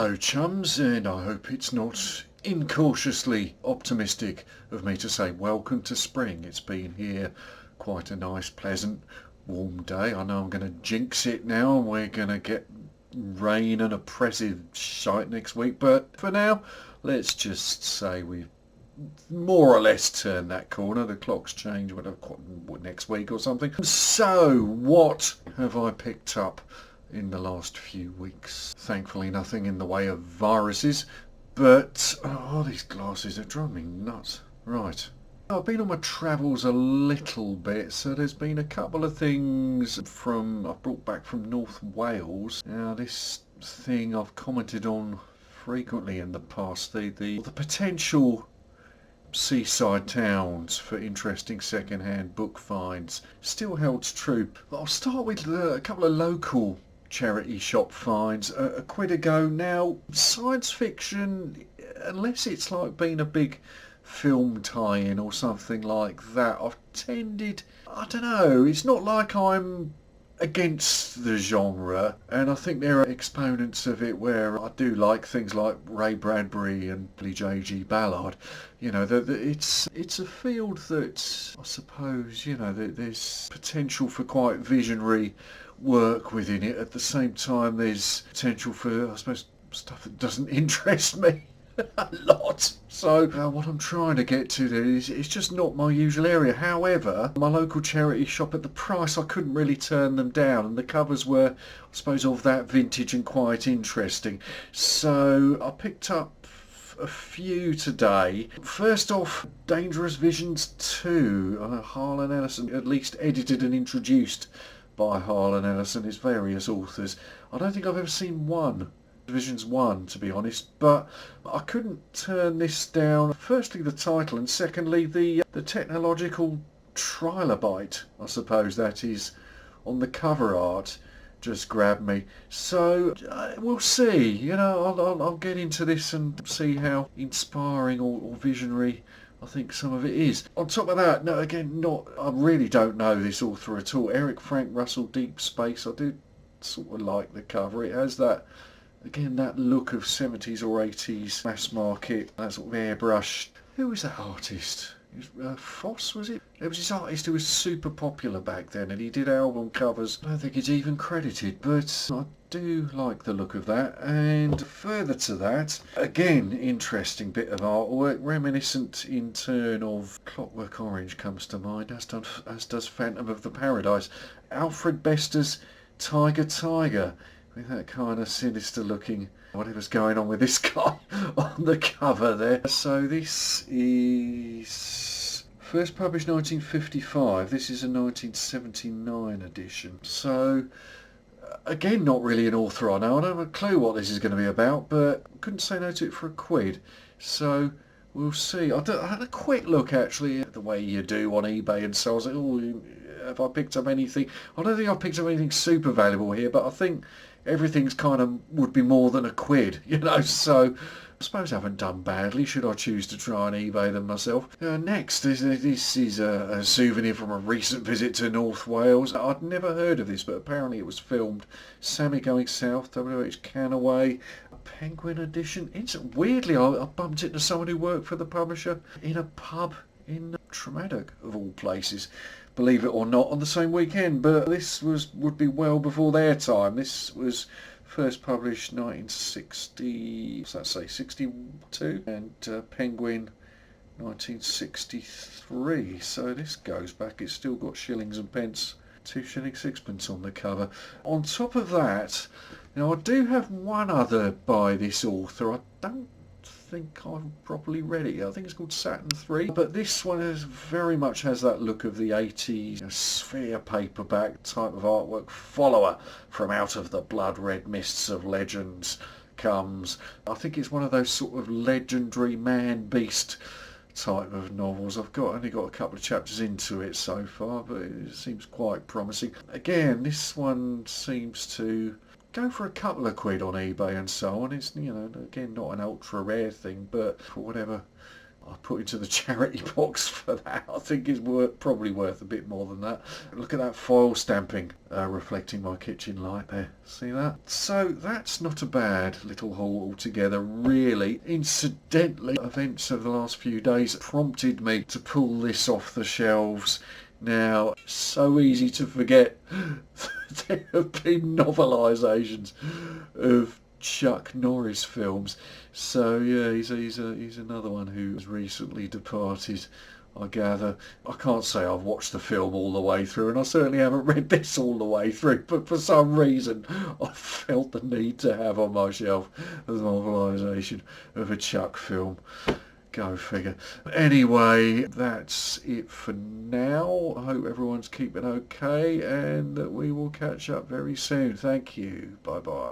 Hello chums, and I hope it's not incautiously optimistic of me to say welcome to spring. It's been here quite a nice, pleasant, warm day. I know I'm going to jinx it now and we're going to get rain and oppressive shite next week, but for now let's just say we've more or less turned that corner. The clocks change next week or something. So what have I picked up in the last few weeks? Thankfully nothing in the way of viruses, but these glasses are driving me nuts. Right, I've been on my travels a little bit, so there's been a couple of things I've brought back from North Wales. Now this thing I've commented on frequently in the past, the potential seaside towns for interesting second-hand book finds still holds true. But I'll start with a couple of local charity shop finds a quid ago. Now, science fiction, unless it's like been a big film tie-in or something like that, I've tended, I don't know, it's not like I'm against the genre, and I think there are exponents of it where I do like things like Ray Bradbury and J.G. Ballard. You know, it's a field that I suppose, you know, there's potential for quite visionary work within it. At the same time, there's potential for, I suppose, stuff that doesn't interest me a lot. So what I'm trying to get to there is it's just not my usual area. However, my local charity shop, at the price, I couldn't really turn them down, and the covers were, I suppose, of that vintage and quite interesting. So I picked up a few today. First off, Dangerous Visions 2. Harlan Ellison, at least edited and introduced by Harlan Ellison, his various authors. I don't think I've ever seen Visions 1, to be honest, but I couldn't turn this down. Firstly, the title, and secondly, the technological trilobite, I suppose that is, on the cover art just grabbed me. So we'll see. You know, I'll get into this and see how inspiring or visionary I think some of it is. On top of that, I really don't know this author at all. Eric Frank Russell, Deep Space. I do sort of like the cover. It has that, again, that look of 70s or 80s mass market, that sort of airbrushed. Who was that artist? Foss, was it? It was this artist who was super popular back then, and he did album covers. I don't think it's even credited, but I do like the look of that. And further to that, again, interesting bit of artwork, reminiscent in turn of Clockwork Orange comes to mind, as does Phantom of the Paradise. Alfred Bester's Tiger, with that kind of sinister looking, whatever's going on with this guy on the cover there. So this is first published 1955. This is a 1979 edition. So again, not really an author I know. I don't have a clue what this is going to be about, but couldn't say no to it for a quid. So we'll see. I had a quick look actually at the way you do on eBay, and so I was like, have I picked up anything? I don't think I've picked up anything super valuable here, but I think everything's kind of would be more than a quid, you know, so I suppose I haven't done badly should I choose to try and eBay them myself. Next, this is a souvenir from a recent visit to North Wales. I'd never heard of this, but apparently it was filmed. Sammy Going South, W.H. Canaway, Penguin edition. Weirdly, I bumped into someone who worked for the publisher in a pub in Tremadog, of all places, believe it or not, on the same weekend, but this would be well before their time. This was first published 1960, what's that say, 62, and Penguin 1963, so this goes back. It's still got shillings and pence, 2 shillings 6 on the cover. On top of that, now I do have one other by this author. I don't think I've properly read it. I think it's called Saturn 3, but this one very much has that look of the 80s sphere paperback type of artwork. Follower from out of the blood red mists of legends comes. I think it's one of those sort of legendary man beast type of novels. I've only got a couple of chapters into it so far, but it seems quite promising. Again, this one seems to go for a couple of quid on eBay and so on. It's, you know, again, not an ultra rare thing, but for whatever I put into the charity box for that. I think it's probably worth a bit more than that. Look at that foil stamping reflecting my kitchen light there. See that? So that's not a bad little haul altogether, really. Incidentally, events of the last few days prompted me to pull this off the shelves. Now, so easy to forget there have been novelisations of Chuck Norris films. So yeah, he's another one who's recently departed, I gather. I can't say I've watched the film all the way through, and I certainly haven't read this all the way through, but for some reason I felt the need to have on my shelf a novelisation of a Chuck film. Go figure. Anyway, that's it for now. I hope everyone's keeping okay, and that we will catch up very soon. Thank you. Bye bye.